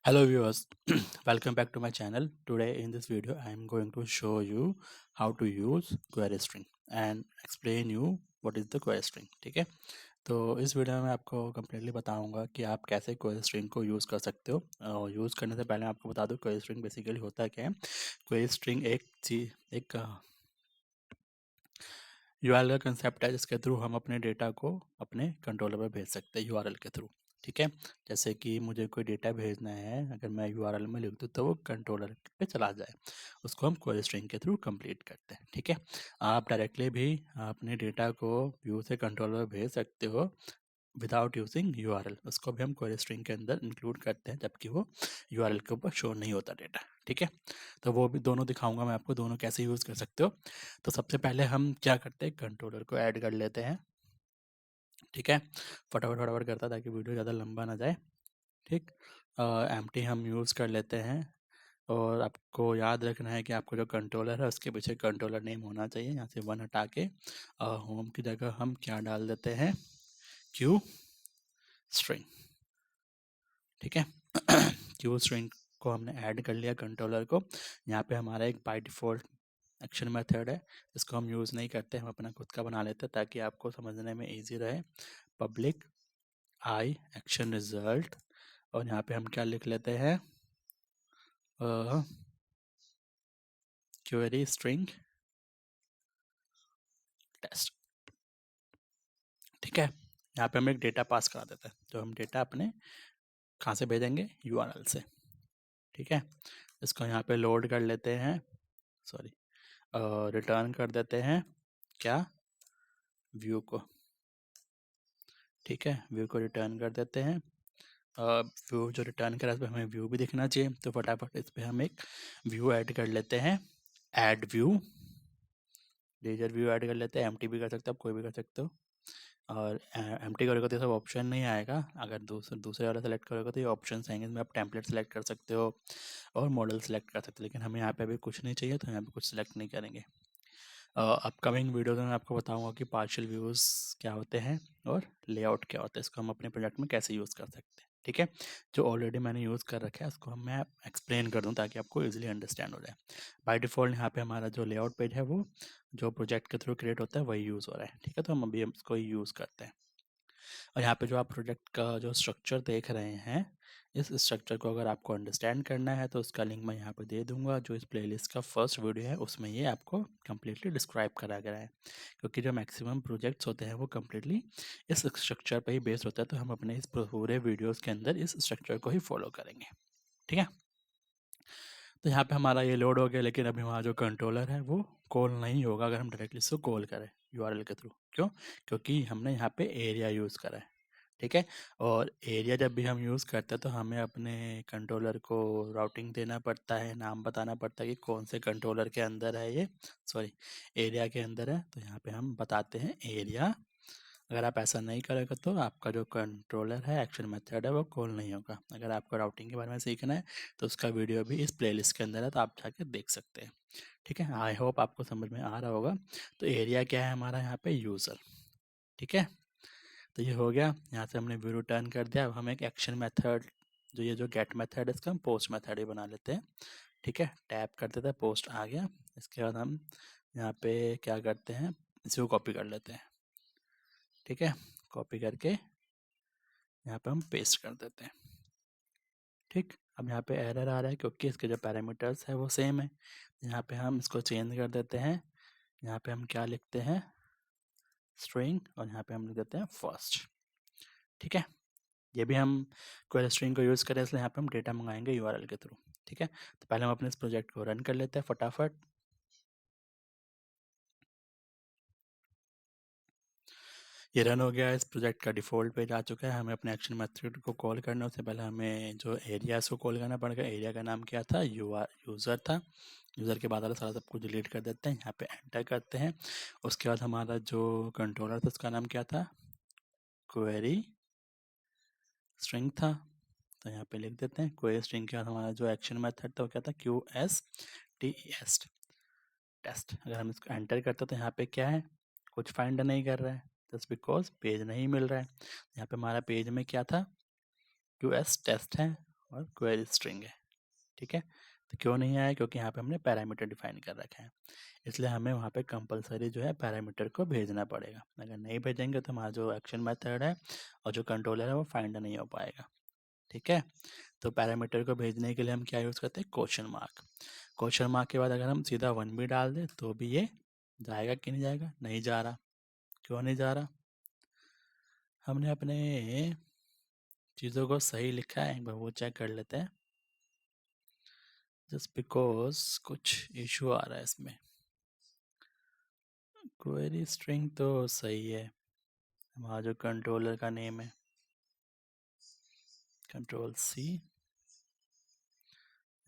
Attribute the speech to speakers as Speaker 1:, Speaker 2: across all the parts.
Speaker 1: Hello viewers, welcome back to my channel. Today in this video I am going to show you how to use query string and explain you what is the query string. ठीक है, तो इस video में आपको completely बताऊंगा कि आप कैसे query string को यूज़ कर सकते हो। और यूज़ करने से पहले आपको बता दूं query string बेसिकली होता क्या है। query string एक यूआरएल का कंसेप्ट है जिसके थ्रू हम अपने डेटा को अपने कंट्रोलर पर भेज सकते हैं यूआरएल के थ्रू। ठीक है, जैसे कि मुझे कोई डेटा भेजना है, अगर मैं यूआरएल में लिख दूँ तो वो कंट्रोलर पे चला जाए, उसको हम क्वेरी स्ट्रिंग के थ्रू कंप्लीट करते हैं। ठीक है, आप डायरेक्टली भी अपने डेटा को व्यू से कंट्रोलर भेज सकते हो विदाउट यूजिंग यूआरएल। उसको भी हम क्वेरी स्ट्रिंग के अंदर इंक्लूड करते हैं जबकि वो यूआरएल के ऊपर शो नहीं होता डेटा। ठीक है, तो वो भी दोनों दिखाऊंगा मैं आपको, दोनों कैसे यूज़ कर सकते हो। तो सबसे पहले हम क्या करते हैं, कंट्रोलर को ऐड कर लेते हैं। ठीक है, फटाफट फटाफट करता ताकि वीडियो ज़्यादा लंबा ना जाए। ठीक, एम्प्टी हम यूज़ कर लेते हैं और आपको याद रखना है कि आपको जो कंट्रोलर है उसके पीछे कंट्रोलर नेम होना चाहिए। यहाँ से वन हटा के होम की जगह हम क्या डाल देते हैं, क्यू स्ट्रिंग। ठीक है, क्यू स्ट्रिंग को हमने ऐड कर लिया कंट्रोलर को। यहाँ पे हमारा एक बाय डिफ़ॉल्ट एक्शन मेथड है, इसको हम यूज़ नहीं करते, हम अपना खुद का बना लेते हैं ताकि आपको समझने में इजी रहे। पब्लिक आई एक्शन रिजल्ट, और यहाँ पे हम क्या लिख लेते हैं, क्वेरी स्ट्रिंग टेस्ट। ठीक है, यहाँ पे हम एक डेटा पास करा देते हैं, तो हम डेटा अपने कहाँ से भेजेंगे, यूआरएल से। ठीक है, इसको यहाँ पे लोड कर लेते हैं, सॉरी रिटर्न कर देते हैं क्या, व्यू को। ठीक है, व्यू को रिटर्न कर देते हैं। व्यू जो रिटर्न करा, इस पर हमें व्यू भी दिखना चाहिए, तो फटाफट इस पर हम एक व्यू ऐड कर लेते हैं, add view. Ledger view add कर लेते हैं, एम्प्टी भी कर सकते हो, आप कोई भी कर सकते हो। और एम्प्टी करोगे तो ये सब ऑप्शन नहीं आएगा, अगर दूसरे दूसरे वाला सेलेक्ट करोगे तो ये ऑप्शन आएंगे, इसमें आप टेम्पलेट सेलेक्ट कर सकते हो और मॉडल सेलेक्ट कर सकते हो, लेकिन हमें यहाँ पे अभी कुछ नहीं चाहिए तो यहाँ पे कुछ सेलेक्ट नहीं करेंगे। अपकमिंग वीडियोज़ में मैं आपको बताऊंगा कि पार्शियल व्यूज़ क्या होते हैं और लेआउट क्या होता है, इसको हम अपने प्रोजेक्ट में कैसे यूज़ कर सकते हैं। ठीक है, जो ऑलरेडी मैंने यूज़ कर रखा है उसको मैं एक्सप्लेन कर दूं ताकि आपको इजीली अंडरस्टैंड हो जाए। बाय डिफ़ॉल्ट यहाँ पे हमारा जो लेआउट पेज है वो जो प्रोजेक्ट के थ्रू क्रिएट होता है वही यूज़ हो रहा है। ठीक है, तो हम अभी इसको ही यूज़ करते हैं। और यहाँ पे जो आप प्रोजेक्ट का जो स्ट्रक्चर देख रहे हैं, इस स्ट्रक्चर को अगर आपको अंडरस्टैंड करना है तो उसका लिंक मैं यहाँ पे दे दूंगा, जो इस प्लेलिस्ट का फर्स्ट वीडियो है उसमें ये आपको कम्प्लीटली डिस्क्राइब करा गया है। क्योंकि जो मैक्सिमम प्रोजेक्ट्स होते हैं वो कम्प्लीटली इस स्ट्रक्चर पर ही बेस्ड होता है, तो हम अपने इस पूरे वीडियोज़ के अंदर इस स्ट्रक्चर को ही फॉलो करेंगे। ठीक है, तो यहाँ पे हमारा ये लोड हो गया, लेकिन अभी वहाँ जो कंट्रोलर है वो कॉल नहीं होगा अगर हम डायरेक्टली इसको कॉल करें यूआरएल के थ्रू। क्यों? क्योंकि हमने यहाँ पे एरिया यूज़ करा है। ठीक है, और एरिया जब भी हम यूज़ करते हैं तो हमें अपने कंट्रोलर को राउटिंग देना पड़ता है, नाम बताना पड़ता है कि कौन से कंट्रोलर के अंदर है ये, सॉरी एरिया के अंदर है, तो यहाँ पे हम बताते हैं एरिया। अगर आप ऐसा नहीं करोगे तो आपका जो कंट्रोलर है, एक्शन मेथड है, वो कॉल नहीं होगा। अगर आपको राउटिंग के बारे में सीखना है तो उसका वीडियो भी इस प्लेलिस्ट के अंदर है, तो आप जाके देख सकते हैं। ठीक है, आई होप आपको समझ में आ रहा होगा। तो एरिया क्या है हमारा यहाँ पे, यूज़र। ठीक है, तो ये हो गया, यहाँ से हमने व्यू रिटर्न कर दिया। अब हम एक एक्शन मेथड, जो ये जो गेट मेथड है इसका हम पोस्ट मेथड ही बना लेते हैं। ठीक है, टैप कर देते हैं, पोस्ट आ गया। इसके बाद हम यहाँ पे क्या करते हैं, इसको कॉपी कर लेते हैं। ठीक है, कॉपी करके यहाँ पे हम पेस्ट कर देते हैं। ठीक, अब यहाँ पे एरर आ रहा है क्योंकि इसके जो पैरामीटर्स है वो सेम है। यहाँ पे हम इसको चेंज कर देते हैं, यहाँ पे हम क्या लिखते हैं, स्ट्रिंग, और यहाँ पे हम लिख देते हैं फर्स्ट। ठीक है, ये भी हम क्वेरी स्ट्रिंग को यूज़ करें, इसलिए यहाँ पे हम डेटा मंगाएंगे यूआरएल के थ्रू। ठीक है, तो पहले हम अपने इस प्रोजेक्ट को रन कर लेते हैं फटाफट। ये रन हो गया, इस प्रोजेक्ट का डिफ़ॉल्ट पेज आ चुका है। हमें अपने एक्शन मेथड को कॉल करना है, उससे पहले हमें जो एरियाज़ को कॉल करना पड़ेगा। एरिया का नाम क्या था, यूज़र था। यूज़र के बाद वाला सारा सब कुछ डिलीट कर देते हैं, यहाँ पे एंटर करते हैं। उसके बाद हमारा जो कंट्रोलर था उसका नाम क्या था, क्वेरी स्ट्रिंग था, तो यहाँ पे लिख देते हैं क्वेरी स्ट्रिंग के बाद हमारा जो एक्शन मेथड था वो क्या था, QSTEST टेस्ट। अगर हम इसको एंटर करते तो यहाँ पे क्या है, कुछ फाइंड नहीं कर रहा है, जस्ट बिकॉज पेज नहीं मिल रहा है। यहाँ पे हमारा पेज में क्या था, QS टेस्ट है, और क्वेरी स्ट्रिंग है, ठीक है। तो क्यों नहीं आया, क्योंकि यहाँ पे हमने पैरामीटर डिफाइन कर रखा है, इसलिए हमें वहाँ पे कंपलसरी जो है पैरामीटर को भेजना पड़ेगा। अगर नहीं भेजेंगे तो हमारा जो एक्शन मेथड है और जो कंट्रोलर है वो फाइंड नहीं हो पाएगा, ठीक है। तो पैरामीटर को भेजने के लिए हम क्या यूज़ करते हैं, क्वेश्चन मार्क। क्वेश्चन मार्क के बाद अगर हम सीधा 1 भी डाल दें तो भी ये जाएगा कि नहीं जाएगा, नहीं जा रहा। क्यों नहीं जा रहा, हमने अपने चीज़ों को सही लिखा है, एक बार वो चेक कर लेते हैं। जस्ट बिकॉज कुछ इशू आ रहा है इसमें। क्वेरी स्ट्रिंग तो सही है, हमारा जो कंट्रोलर का नेम है कंट्रोल सी,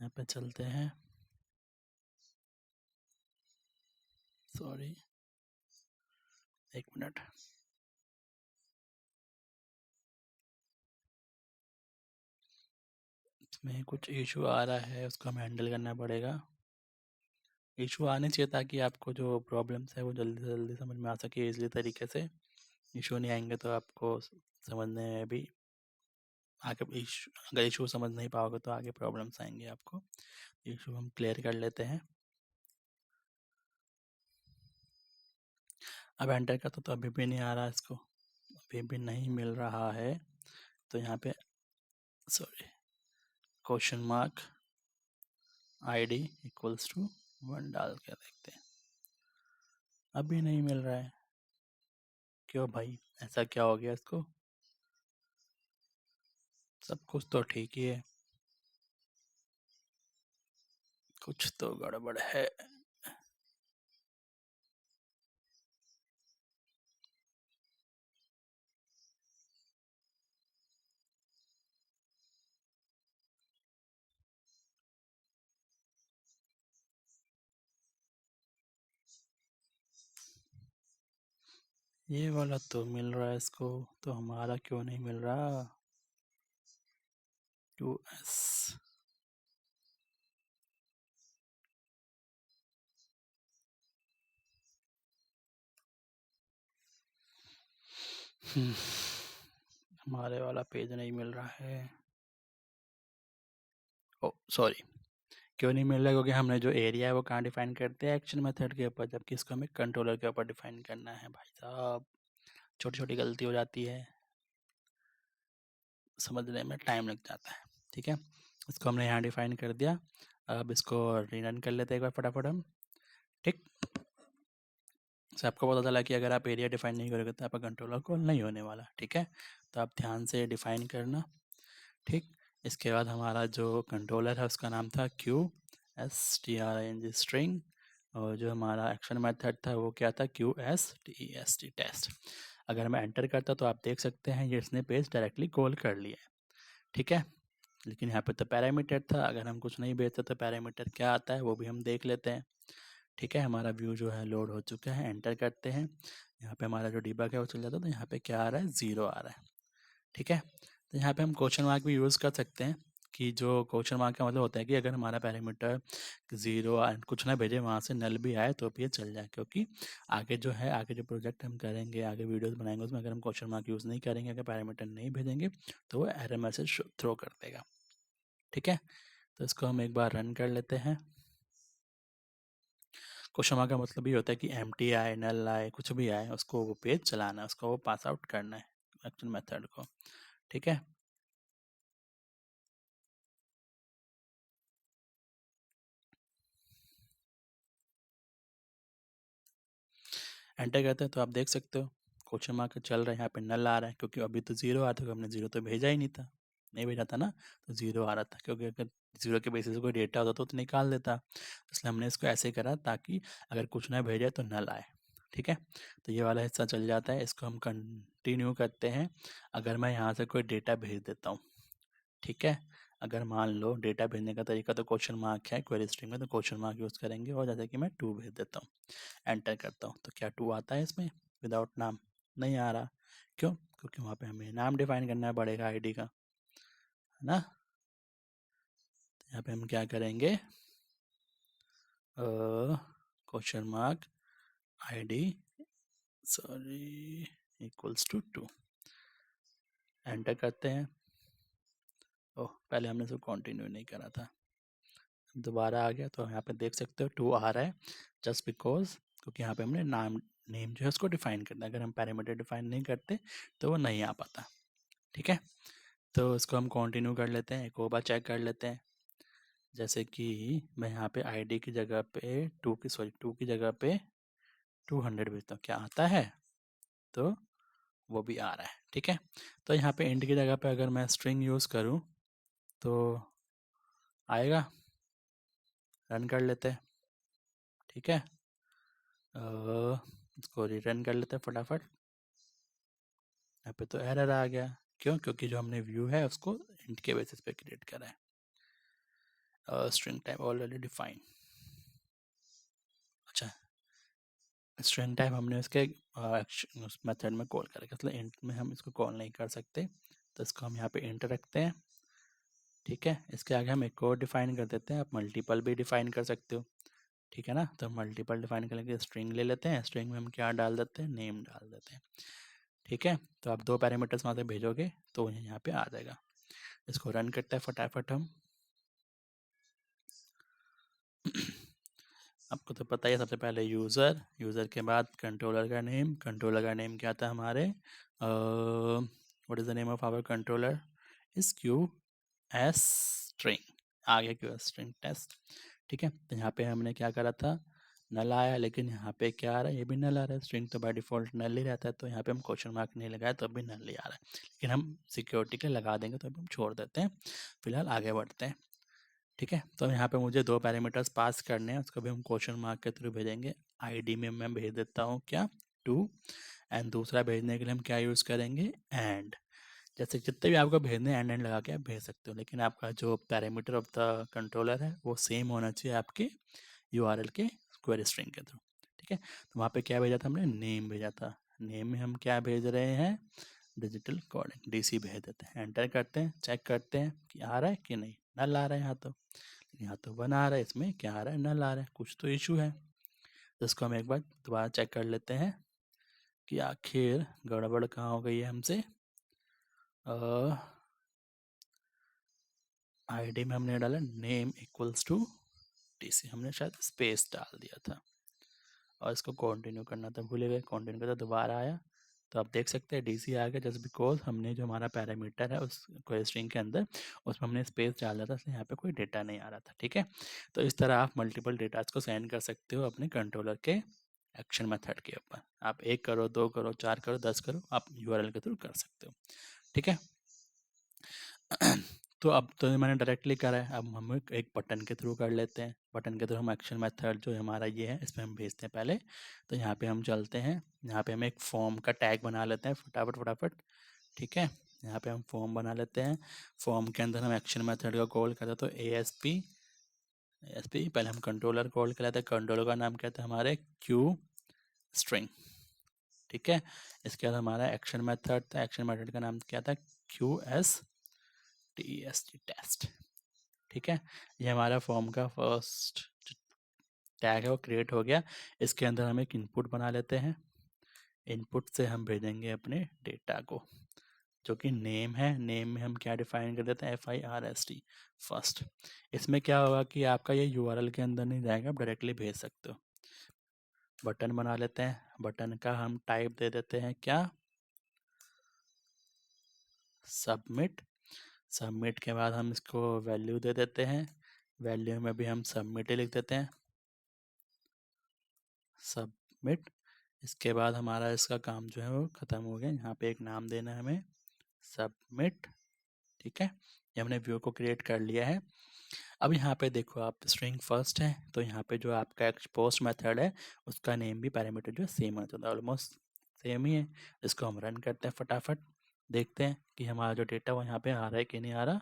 Speaker 1: यहाँ पे चलते हैं, सॉरी एक मिनट, इसमें कुछ इशू आ रहा है, उसको हमें हैंडल करना पड़ेगा। इशू आने चाहिए ताकि आपको जो प्रॉब्लम्स है वो जल्दी से जल्दी समझ में आ सके इजली तरीके से। इशू नहीं आएंगे तो आपको समझने में भी आगे अगर इशू समझ नहीं पाओगे तो आगे प्रॉब्लम्स आएंगे आपको। इशू हम क्लियर कर लेते हैं। अब एंटर करता तो अभी भी नहीं आ रहा, इसको अभी भी नहीं मिल रहा है। तो यहाँ पे sorry question mark ID equals to 1 डाल के देखते हैं, अभी नहीं मिल रहा है। क्यों भाई, ऐसा क्या हो गया इसको, सब कुछ तो ठीक ही है, कुछ तो गड़बड़ है। ये वाला तो मिल रहा है इसको, तो हमारा क्यों नहीं मिल रहा। 2S हमारे वाला पेज नहीं मिल रहा है। ओ सॉरी, क्यों नहीं मिल रहा है, क्योंकि हमने जो एरिया है वो कहाँ डिफाइन करते हैं, एक्शन मेथड के ऊपर, जबकि इसको हमें कंट्रोलर के ऊपर डिफाइन करना है। भाई साहब छोटी छोटी गलती हो जाती है, समझने में टाइम लग जाता है, ठीक है। इसको हमने यहाँ डिफाइन कर दिया। अब इसको रीरन कर लेते हैं एक बार फटाफट हम, ठीक। से आपको पता चला कि अगर आप एरिया डिफाइन नहीं करोगे तो आपका कंट्रोलर कॉल नहीं होने वाला, ठीक है। तो आप ध्यान से डिफाइन करना, ठीक। इसके बाद हमारा जो कंट्रोलर है उसका नाम था QSTRING स्ट्रिंग, और जो हमारा एक्शन मेथड था वो क्या था, QSTEST टेस्ट। अगर मैं एंटर करता तो आप देख सकते हैं ये इसने पेज डायरेक्टली कॉल कर लिया है, ठीक है। लेकिन यहाँ पे तो पैरामीटर था, अगर हम कुछ नहीं भेजते तो पैरामीटर क्या आता है वो भी हम देख लेते हैं, ठीक है। हमारा व्यू जो है लोड हो चुका है, एंटर करते हैं। यहाँ पे हमारा जो डीबग है वो चल जाता है, तो यहाँ पे क्या आ रहा है, 0 आ रहा है, ठीक है। तो यहाँ पे हम क्वेश्चन मार्क भी यूज़ कर सकते हैं, कि जो क्वेश्चन मार्क का मतलब होता है कि अगर हमारा पैरामीटर 0 कुछ ना भेजे, वहाँ से नल भी आए तो भी ये चल जाए, क्योंकि आगे जो है, आगे जो प्रोजेक्ट हम करेंगे, आगे वीडियोस बनाएंगे, उसमें अगर हम क्वेश्चन मार्क यूज़ नहीं करेंगे, अगर पैरामीटर नहीं भेजेंगे तो वो एरर मैसेज थ्रो कर देगा, ठीक है। तो इसको हम एक बार रन कर लेते हैं। क्वेश्चन मार्क का मतलब ये होता है कि एम्प्टी आए, नल आए, कुछ भी आए, उसको वो पेज चलाना है, उसको वो पास आउट करना है एक्शन मेथड को, ठीक है। एंटर करते हैं तो आप देख सकते हो क्वेश्चन मार्क चल रहा है, यहाँ पे नल आ रहा है, क्योंकि अभी तो 0 आ रहा था, हमने 0 तो भेजा ही नहीं था, नहीं भेजा था ना, तो 0 आ रहा था, क्योंकि अगर 0 के बेसिस पे कोई डेटा होता तो निकाल देता, इसलिए हमने इसको ऐसे करा ताकि अगर कुछ ना भेजे तो नल आए, ठीक है। तो ये वाला हिस्सा चल जाता है, इसको हम कंटिन्यू करते हैं। अगर मैं यहाँ से कोई डेटा भेज देता हूँ, ठीक है, अगर मान लो डेटा भेजने का तरीका तो क्वेश्चन मार्क है क्वेरी स्ट्रिंग में, तो क्वेश्चन मार्क यूज़ करेंगे, और जैसे कि मैं 2 भेज देता हूँ, एंटर करता हूँ, तो क्या 2 आता है इसमें, विदाउट नाम नहीं आ रहा। क्यों, क्योंकि वहाँ पे हमें नाम डिफाइन करना पड़ेगा ID का, है ना। तो यहाँ पे हम क्या करेंगे, question mark ID sorry equals to 2, enter करते हैं। ओह, पहले हमने इसको कंटिन्यू नहीं करा था, दोबारा आ गया। तो यहाँ पे देख सकते हो 2 आ रहा है, जस्ट बिकॉज क्योंकि यहाँ पे हमने नेम जो है उसको डिफाइन करना है। अगर हम पैरामीटर डिफाइन नहीं करते तो वो नहीं आ पाता। ठीक है, तो इसको हम कंटिन्यू कर लेते हैं, एक और बार चेक कर लेते हैं। जैसे कि मैं यहाँ पे आईडी की जगह पे 2 की जगह पे 200 भेजता हूँ, क्या आता है? तो वो भी आ रहा है। ठीक है, तो यहाँ पे इंट की जगह पे अगर मैं स्ट्रिंग यूज़ करूँ तो आएगा, रन कर लेते हैं। ठीक है, इसको रिटर्न कर लेते हैं फटाफट। यहाँ पे तो एरर आ गया, क्यों? क्योंकि जो हमने व्यू है उसको इंट के बेसिस पे क्रिएट करा है। String type already define. अच्छा, स्ट्रिंग टाइप हमने उसके उस मेथड में कॉल करेगा, मतलब इंट में हम इसको कॉल नहीं कर सकते, तो इसको हम यहाँ पे इंट रखते हैं। ठीक है, इसके आगे हम एक और डिफाइन कर देते हैं, आप मल्टीपल भी डिफाइन कर सकते हो। ठीक है ना, तो मल्टीपल डिफाइन करने के स्ट्रिंग ले लेते हैं, स्ट्रिंग में हम क्या डाल देते हैं? नेम डाल देते हैं। ठीक है, तो आप 2 पैरामीटर्स वहाँ से भेजोगे तो यहाँ पे आ जाएगा। इसको रन करते हैं फटाफट हम। आपको तो पता ही है, सबसे पहले यूज़र के बाद कंट्रोलर का नेम क्या था हमारे? What is the name of our controller? इस QS स्ट्रिंग, आ गया QS स्ट्रिंग टेस्ट। ठीक है, तो यहाँ पे हमने क्या करा था? नल आया, लेकिन यहाँ पे क्या आ रहा है? ये भी नल आ रहा है। स्ट्रिंग तो बाय डिफ़ॉल्ट नल ही रहता है, तो यहाँ पे हम क्वेश्चन मार्क नहीं लगाया तो भी नल ही आ रहा है, लेकिन हम सिक्योरिटी के लिए लगा देंगे, तो अभी हम छोड़ देते हैं, फिलहाल आगे बढ़ते हैं। ठीक है, तो यहाँ पे मुझे 2 पैरामीटर्स पास करने हैं, उसको भी हम क्वेश्चन मार्क के थ्रू भेजेंगे। आईडी में मैं भेज देता हूँ क्या? 2, एंड दूसरा भेजने के लिए हम क्या यूज़ करेंगे? एंड। जैसे जितने भी आपको भेजने हैं एंड लगा के आप भेज सकते हो, लेकिन आपका जो पैरामीटर ऑफ द कंट्रोलर है वो सेम होना चाहिए आपके URL के क्वेरी स्ट्रिंग के थ्रू। ठीक है, तो वहाँ पे क्या भेजा था हमने? नेम भेजा था। नेम में हम क्या भेज रहे हैं? डिजिटल कोडिंग, DC भेज देते हैं, एंटर करते हैं, चेक करते हैं कि आ रहा है कि नहीं। नल आ रहा है यहाँ तो 1 आ रहा है, इसमें क्या आ रहा है? नल आ रहा है, कुछ तो इशू है। तो इसको हम एक बार दोबारा चेक कर लेते हैं कि आखिर गड़बड़ कहाँ हो गई है हमसे। आईडी में हमने डाला नेम इक्वल्स टू DC, हमने शायद स्पेस डाल दिया था और इसको कंटिन्यू करना था, भूले गए। कंटिन्यू करता दोबारा आया, तो आप देख सकते हैं DC आ गया, जस्ट बिकॉज हमने जो हमारा पैरामीटर है उस क्वेरी स्ट्रिंग के अंदर उसमें हमने स्पेस डाला था, इसलिए यहाँ पे कोई डेटा नहीं आ रहा था। ठीक है, तो इस तरह आप मल्टीपल डेटाज को सेंड कर सकते हो अपने कंट्रोलर के एक्शन मेथड के ऊपर। आप 1 करो, 2 करो, 4 करो, 10 करो, आप URL के थ्रू कर सकते हो। ठीक है, तो अब तो मैंने डायरेक्टली करा है, अब हम एक बटन के थ्रू कर लेते हैं। बटन के थ्रू हम एक्शन मेथड जो हमारा ये है इसमें हम भेजते हैं पहले। तो यहाँ पे हम चलते हैं, यहाँ पे हम एक फॉर्म का टैग बना लेते हैं फटाफट। ठीक है, यहाँ पे हम फॉर्म बना लेते हैं। फॉर्म के अंदर हम एक्शन मेथड का कॉल करते हैं, तो ASP पहले हम कंट्रोलर कॉल कराते हैं। कंट्रोलर का नाम कहते हैं हमारे Q स्ट्रिंग। ठीक है, इसके बाद हमारा एक्शन मेथड था, एक्शन मेथड का नाम क्या था? QSTEST test. ठीक है, ये हमारा फॉर्म का फर्स्ट टैग है वो क्रिएट हो गया। इसके अंदर हम एक इनपुट बना लेते हैं। इनपुट से हम भेजेंगे अपने डेटा को, जो कि नेम है। नेम में हम क्या डिफाइन कर देते हैं? FIRST first. इसमें क्या होगा कि आपका ये URL के अंदर नहीं जाएगा, आप डायरेक्टली भेज सकते हो। बटन बना लेते हैं, बटन का हम टाइप दे देते हैं क्या? सबमिट। सबमिट के बाद हम इसको वैल्यू दे देते हैं, वैल्यू में भी हम सबमिट ही लिख देते हैं, सबमिट। इसके बाद हमारा इसका काम जो है वो ख़त्म हो गया। यहाँ पे एक नाम देना है हमें, सबमिट। ठीक है, ये हमने व्यू को क्रिएट कर लिया है। अब यहाँ पे देखो आप, स्ट्रिंग फर्स्ट है तो यहाँ पे जो आपका पोस्ट मेथड है उसका नेम भी पैरामीटर जो है सेम होना चाहिए, ऑलमोस्ट सेम ही है। इसको हम रन करते हैं फटाफट, देखते हैं कि हमारा जो डेटा वो यहाँ पे आ रहा है कि नहीं आ रहा।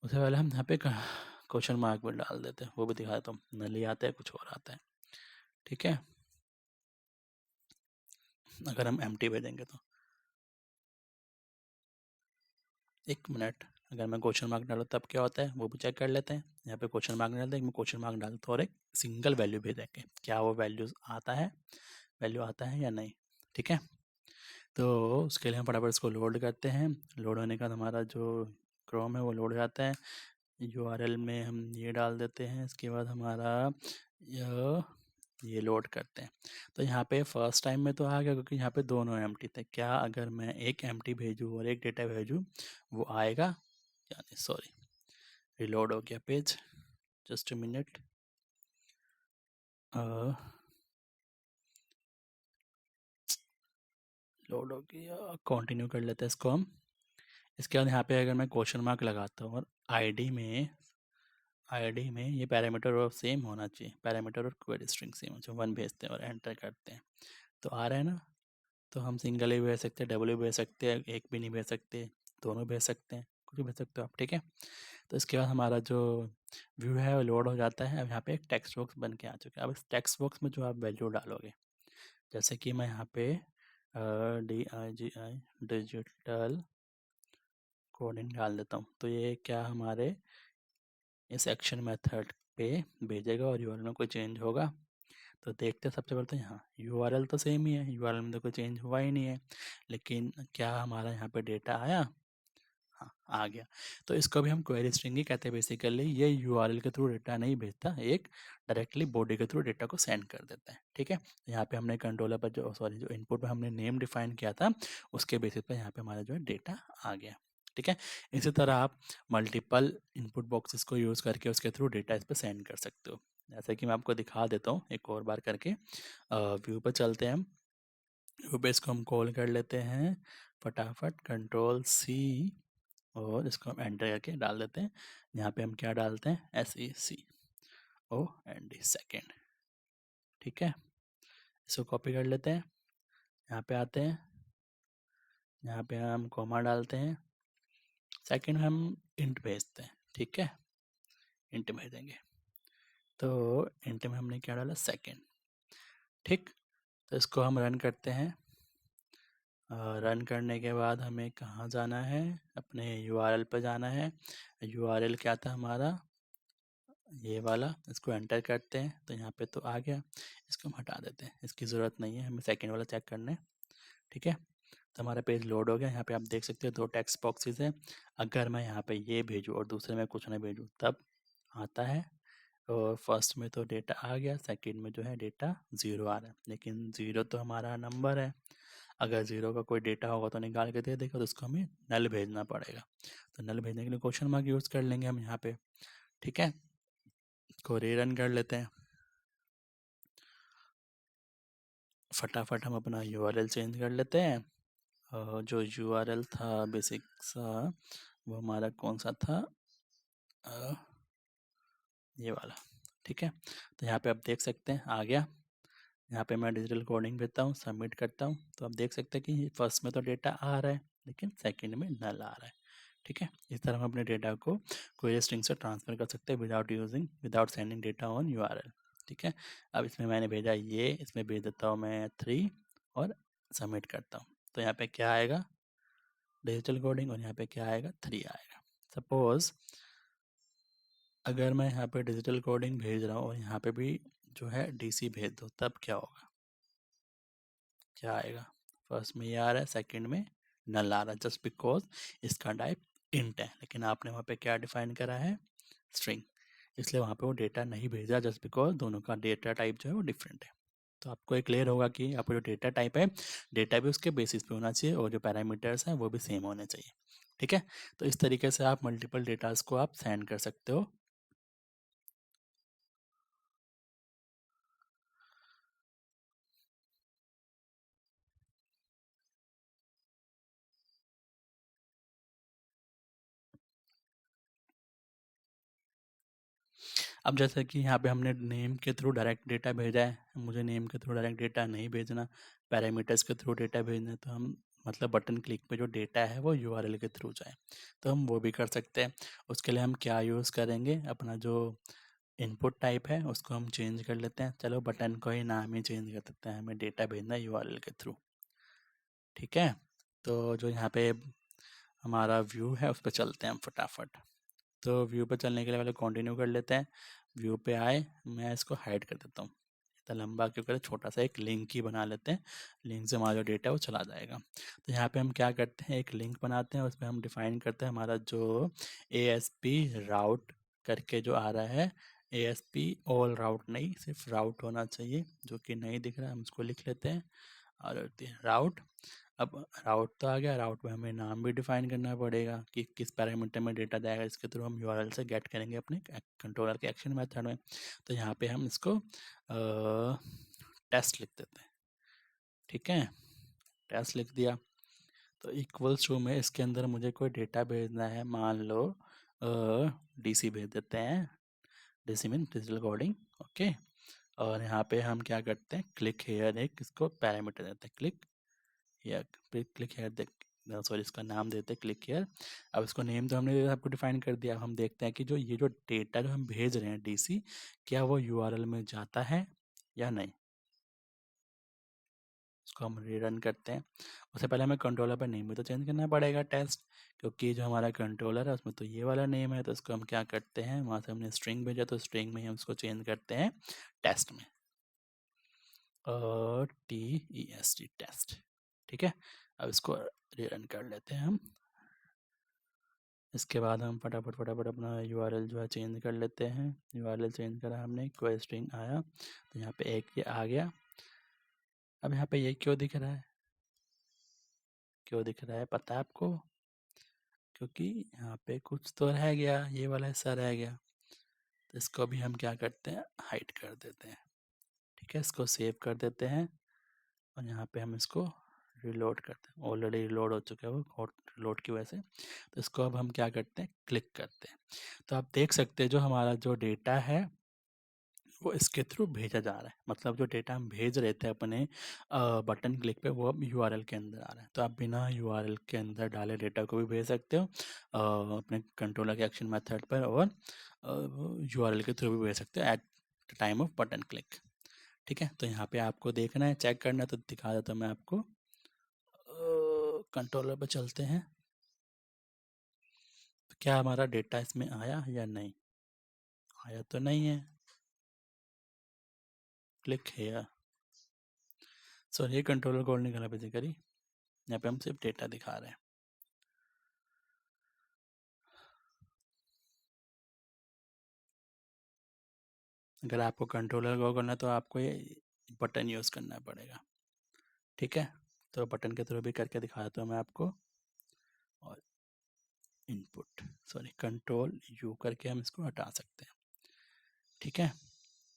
Speaker 1: उससे पहले हम यहाँ पे क्वेश्चन मार्क भी डाल देते हैं, वो भी दिखा देता हूँ। नली आता है, कुछ और आता है। ठीक है, अगर हम एम्प्टी भेजेंगे तो 1 मिनट, अगर मैं क्वेश्चन मार्क डालूँ तब क्या होता है वो भी चेक कर लेते हैं। यहाँ पे क्वेश्चन मार्क डालते हैं, मैं क्वेश्चन मार्क डालता हूँ और एक सिंगल वैल्यू भेजेंगे, क्या वो वैल्यूज आता है, वैल्यू आता है या नहीं। ठीक है, तो उसके लिए हम फटाफट इसको लोड करते हैं। लोड होने का हमारा जो क्रोम है वो लोड हो जाता है। यूआरएल में हम ये डाल देते हैं, इसके बाद हमारा ये लोड करते हैं। तो यहाँ पे फर्स्ट टाइम में तो आ गया क्योंकि यहाँ पे दोनों एम्प्टी थे। क्या अगर मैं एक एम्प्टी भेजूँ और एक डेटा भेजूँ वो आएगा? यानी सॉरी, रिलोड हो गया page, just a minute. Load हो गया, कंटिन्यू कर लेते हैं इसको हम। इसके बाद यहाँ पे अगर मैं क्वेश्चन मार्क लगाता हूँ और आईडी में ये पैरामीटर और सेम होना चाहिए, पैरामीटर और क्वेरी स्ट्रिंग सेम होना चाहिए, 1 भेजते हैं और एंटर करते हैं तो आ रहा है ना। तो हम सिंगल ही भेज सकते हैं, डबल भी भेज सकते हैं, एक भी नहीं भेज सकते, दोनों भेज सकते हैं, कुछ भी भेज सकते हो आप, ठीक है। तो इसके बाद हमारा जो व्यू है वो लोड हो जाता है। अब यहाँ पे एक टेक्स्ट बॉक्स बन के आ चुका है। अब इस टेक्स्ट बॉक्स में जो आप वैल्यू डालोगे, जैसे कि मैं यहाँ पे DIGI डिजिटल कोडिंग डाल देता हूँ, तो ये क्या हमारे इस एक्शन मेथड पे भेजेगा और यूआरएल में कोई चेंज होगा? तो देखते हैं। सबसे पहले तो यहाँ यूआरएल तो सेम ही है, यूआरएल में तो कोई चेंज हुआ ही नहीं है, लेकिन क्या हमारा यहाँ पे डेटा आया? हाँ, आ गया। तो इसको भी हम क्वेरी स्ट्रिंग ही कहते हैं बेसिकली। ये यूआरएल के थ्रू डेटा नहीं भेजता, एक डायरेक्टली बॉडी के थ्रू डेटा को सेंड कर देता है, ठीक है। यहाँ पे हमने कंट्रोलर पर जो इनपुट में हमने नेम डिफाइन किया था उसके बेसिस पे यहाँ पे हमारा जो है डेटा आ गया, ठीक है। इसी तरह आप मल्टीपल इनपुट बॉक्सेस को यूज़ करके उसके थ्रू डेटा इस पर सेंड कर सकते हो। जैसे कि मैं आपको दिखा देता हूँ एक और बार करके। व्यू पर चलते हैं हम, व्यू पे इसको हम कॉल कर लेते हैं फटाफट, Ctrl+C, और इसको हम एंटर करके डाल देते हैं। यहाँ पे हम क्या डालते हैं? SECOND, सेकेंड, ठीक है। इसको कॉपी कर लेते हैं, यहाँ पे आते हैं, यहाँ पे हम कॉमा डालते हैं, सेकेंड हम इंट भेजते हैं, ठीक है, इंट भेजेंगे। तो इंट में हमने क्या डाला? सेकेंड, ठीक। तो इसको हम रन करते हैं। रन करने के बाद हमें कहाँ जाना है? अपने यूआरएल पर जाना है। यूआरएल क्या था हमारा? ये वाला। इसको एंटर करते हैं तो यहाँ पे तो आ गया, इसको हम हटा देते हैं, इसकी ज़रूरत नहीं है, हमें सेकंड वाला चेक करना है, ठीक है। तो हमारा पेज लोड हो गया। यहाँ पे आप देख सकते हो 2 टेक्स्ट बॉक्सेस हैं। अगर मैं यहाँ पे ये भेजूँ और दूसरे में कुछ ना भेजूँ तब आता है। और फर्स्ट में तो डेटा आ गया, सेकंड में जो है डेटा 0 आ रहा है, लेकिन 0 तो हमारा नंबर है। अगर 0 का कोई डेटा होगा तो निकाल के दे देगा, तो उसको हमें नल भेजना पड़ेगा। तो नल भेजने के लिए क्वेश्चन मार्क यूज़ कर लेंगे हम यहाँ पे, ठीक है। को रीरन कर लेते हैं फटाफट। हम अपना यूआरएल चेंज कर लेते हैं। जो यूआरएल था बेसिक सा, वो हमारा कौन सा था? ये वाला, ठीक है। तो यहाँ पे आप देख सकते हैं आ गया। यहाँ पे मैं डिजिटल कोडिंग भेजता हूँ, सबमिट करता हूँ, तो आप देख सकते हैं कि फर्स्ट में तो डेटा आ रहा है लेकिन सेकंड में नल आ रहा है, ठीक है। इस तरह हम अपने डेटा को कोई स्ट्रिंग से ट्रांसफ़र कर सकते हैं without sending data on URL, ठीक है। अब इसमें मैंने भेजा ये, इसमें भेज देता हूँ मैं 3 और सबमिट करता हूँ। तो यहाँ पे क्या आएगा? डिजिटल कोडिंग, और यहाँ पे क्या आएगा? 3 आएगा। सपोज़ अगर मैं यहाँ पे डिजिटल कोडिंग भेज रहा हूँ और यहाँ पे भी जो है DC भेज दो, तब क्या होगा? क्या आएगा? फर्स्ट में ये आ रहा है, सेकंड में नल आ रहा है, जस्ट बिकॉज इसका टाइप इंट है, लेकिन आपने वहाँ पे क्या डिफाइन करा है? स्ट्रिंग। इसलिए वहाँ पे वो डेटा नहीं भेजा, जस्ट बिकॉज दोनों का डेटा टाइप जो है वो डिफरेंट है। तो आपको एक क्लियर होगा कि आपका जो डेटा टाइप है, डेटा भी उसके बेसिस पे होना चाहिए और जो पैरामीटर्स हैं वो भी सेम होने चाहिए, ठीक है। तो इस तरीके से आप मल्टीपल डेटास को आप सेंड कर सकते हो। अब जैसे कि यहाँ पे हमने नेम के थ्रू डायरेक्ट डेटा भेजा है, मुझे नेम के थ्रू डायरेक्ट डेटा नहीं भेजना, पैरामीटर्स के थ्रू डेटा भेजना है, तो हम मतलब बटन क्लिक पे जो डेटा है वो यूआरएल के थ्रू जाए, तो हम वो भी कर सकते हैं। उसके लिए हम क्या यूज़ करेंगे? अपना जो इनपुट टाइप है उसको हम चेंज कर लेते हैं। चलो बटन को ही नाम ही चेंज कर देते हैं, हमें डेटा भेजना है यूआरएल के थ्रू, ठीक है। तो जो यहाँ पे हमारा व्यू है उस पर चलते हैं हम फटाफट। तो व्यू पे चलने के लिए पहले कंटिन्यू कर लेते हैं। व्यू पे आए, मैं इसको हाइड कर देता हूँ, इतना लंबा क्यों करें, छोटा सा एक लिंक ही बना लेते हैं, लिंक से हमारा जो डेटा है वो चला जाएगा। तो यहाँ पे हम क्या करते हैं, एक लिंक बनाते हैं, उसमें हम डिफाइन करते हैं हमारा जो ASP राउट करके जो आ रहा है, ASP ऑल राउट नहीं, सिर्फ राउट होना चाहिए, जो कि नहीं दिख रहा है, हम उसको लिख लेते हैं और राउट। अब राउट तो आ गया, राउट में हमें नाम भी डिफाइन करना पड़ेगा कि किस पैरामीटर में डेटा जाएगा, इसके थ्रू हम URL से गेट करेंगे अपने कंट्रोलर के एक्शन मेथड में। तो यहाँ पे हम इसको टेस्ट लिख देते हैं, ठीक है, टेस्ट लिख दिया। तो इक्वल्स टू में इसके अंदर मुझे कोई डेटा भेजना है, मान लो DC भेज देते हैं, DC mean digital coding, okay. और यहाँ पे हम क्या करते हैं, क्लिक हेयर, एक इसको पैरामीटर देते हैं, क्लिक हेयर देख, सॉरी इसका नाम देते हैं क्लिक हेयर। अब इसको नेम तो हमने आपको डिफाइन कर दिया। अब हम देखते हैं कि जो ये जो डेटा जो हम भेज रहे हैं DC, क्या वो URL में जाता है या नहीं। इसको हम रीरन करते हैं। उससे पहले हमें कंट्रोलर पर नेम भी तो चेंज करना पड़ेगा टेस्ट, क्योंकि जो हमारा कंट्रोलर है उसमें तो ये वाला नेम है। तो इसको हम क्या करते हैं, वहाँ से हमने स्ट्रिंग भेजा तो स्ट्रिंग में ही हम इसको चेंज करते हैं टेस्ट में, और TEST टेस्ट, ठीक है। अब इसको रीरन कर लेते हैं हम। इसके बाद हम फटाफट अपना URL जो है चेंज कर लेते हैं। URL चेंज करा हमने, कोई स्ट्रिंग आया तो यहाँ पे एक ये आ गया। अब यहाँ पे ये क्यों दिख रहा है, क्यों दिख रहा है पता है आपको, क्योंकि यहाँ पे कुछ तो रह गया, ये वाला हिस्सा रह गया। तो इसको भी हम क्या करते हैं, हाइड कर देते हैं, ठीक है। इसको सेव कर देते हैं और यहाँ पे हम इसको रिलोड करते हैं, ऑलरेडी रिलोड हो चुका है वो हॉट रिलोड की वजह से। तो इसको अब हम क्या करते हैं, क्लिक करते हैं। तो आप देख सकते हैं जो हमारा जो डेटा है वो इसके थ्रू भेजा जा रहा है, मतलब जो डेटा हम भेज रहे थे अपने बटन क्लिक पे, वो अब URL के अंदर आ रहा है। तो आप बिना URL के अंदर डाले डेटा को भी भेज सकते हो अपने कंट्रोलर के एक्शन मेथड पर, और URL के थ्रू भी भेज सकते हो at the time off button click, ठीक है। तो यहाँ पे आपको देखना है, चेक करना है, तो दिखा देता हूँ मैं आपको। कंट्रोलर पर चलते हैं, तो क्या हमारा डेटा इसमें आया या नहीं आया, तो नहीं है, क्लिक हेयर। सॉरी, ये कंट्रोलर कोड निकाला बेसिकली, यहाँ पे हम सिर्फ डेटा दिखा रहे हैं। अगर आपको कंट्रोलर को करना तो आपको ये बटन यूज़ करना पड़ेगा, ठीक है। तो बटन के थ्रू भी करके दिखाता हूँ मैं आपको। और इनपुट, सॉरी, कंट्रोल U करके हम इसको हटा सकते हैं, ठीक है।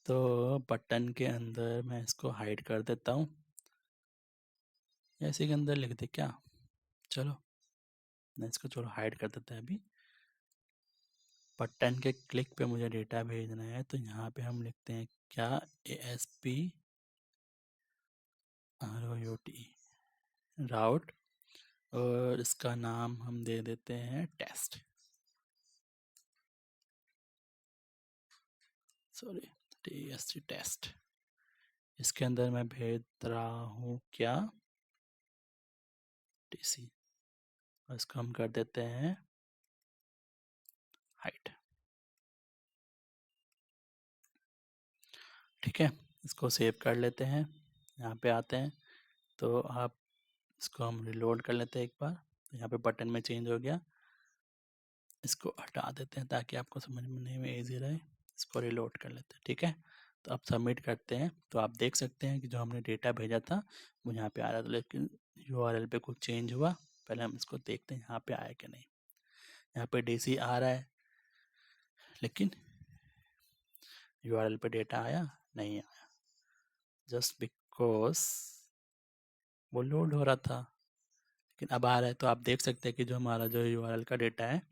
Speaker 1: तो बटन के अंदर मैं इसको हाइड कर देता हूँ, ऐसे के अंदर लिख दे क्या, चलो मैं इसको चलो हाइड कर देते हैं अभी। बटन के क्लिक पे मुझे डेटा भेजना है, तो यहाँ पे हम लिखते हैं क्या, ASP ROUT राउट, और इसका नाम हम दे देते हैं टेस्ट, सॉरी TST टेस्ट। इसके अंदर मैं भेज रहा हूँ क्या, TC, और इसको हम कर देते हैं हाइड, ठीक है। इसको सेव कर लेते हैं, यहाँ पे आते हैं, तो आप इसको हम रिलोड कर लेते हैं एक बार। यहाँ पे बटन में चेंज हो गया, इसको हटा देते हैं ताकि आपको समझने में ईजी रहे। इसको रिलोड कर लेते हैं, ठीक है। तो आप सबमिट करते हैं, तो आप देख सकते हैं कि जो हमने डेटा भेजा था वो यहाँ पे आ रहा था, लेकिन URL पे कुछ चेंज हुआ। पहले हम इसको देखते हैं यहाँ पे आया कि नहीं। यहाँ पे DC आ रहा है, लेकिन URL पे डेटा आया नहीं आया, जस्ट बिकॉज वो लोड हो रहा था, लेकिन अब आ रहा है। तो आप देख सकते हैं कि जो हमारा जो URL का डेटा है,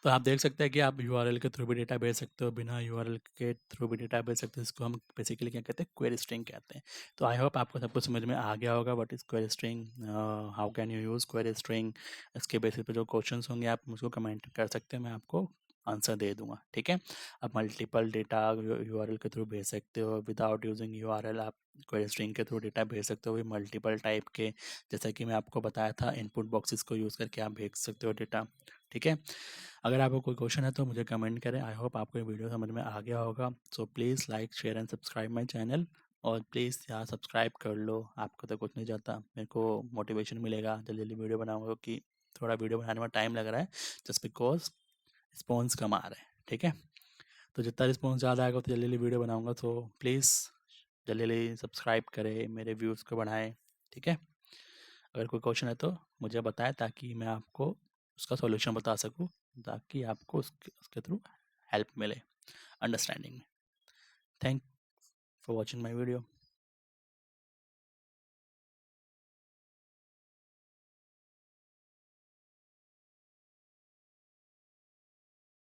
Speaker 1: तो आप देख सकते हैं कि आप URL के थ्रू भी डेटा भेज सकते हो, बिना URL के थ्रू भी डेटा भेज सकते हो। इसको हम बेसिकली क्या कहते हैं, क्वेरी स्ट्रिंग कहते हैं। तो आई होप आपको सब कुछ समझ में आ गया होगा, what is query string, how can you use query string. इसके बेसिस पे जो क्वेश्चंस होंगे आप मुझको कमेंट कर सकते हैं, मैं आपको आंसर दे दूंगा, ठीक है। आप मल्टीपल डेटा यूआरएल के थ्रू भेज सकते हो, विदाउट यूजिंग यूआरएल आप कोई स्ट्रिंग के थ्रू डेटा भेज सकते हो मल्टीपल टाइप के, जैसा कि मैं आपको बताया था इनपुट बॉक्सेस को यूज़ करके आप भेज सकते हो डेटा, ठीक है। अगर आपको कोई क्वेश्चन है तो मुझे कमेंट करें। आई होप आपको ये वीडियो समझ में आ गया होगा। So please like share and subscribe my channel, और प्लीज़ यार सब्सक्राइब कर लो, आपको तो कुछ नहीं जाता, मेरे को मोटिवेशन मिलेगा जल्दी जल्दी वीडियो बनाऊंगा, क्योंकि थोड़ा वीडियो बनाने में टाइम लग रहा है जस्ट बिकॉज रिस्पॉन्स कम आ रहा है, ठीक है। तो जितना रिस्पॉन्स ज़्यादा आएगा तो जल्दी जल्दी वीडियो बनाऊंगा। तो प्लीज़ जल्दी जल्दी सब्सक्राइब करें, मेरे व्यूज़ को बढ़ाएं, ठीक है। अगर कोई क्वेश्चन है तो मुझे बताएं ताकि मैं आपको उसका सॉल्यूशन बता सकूं, ताकि आपको उसके थ्रू हेल्प मिले अंडरस्टैंडिंग में। Thank for watching my video.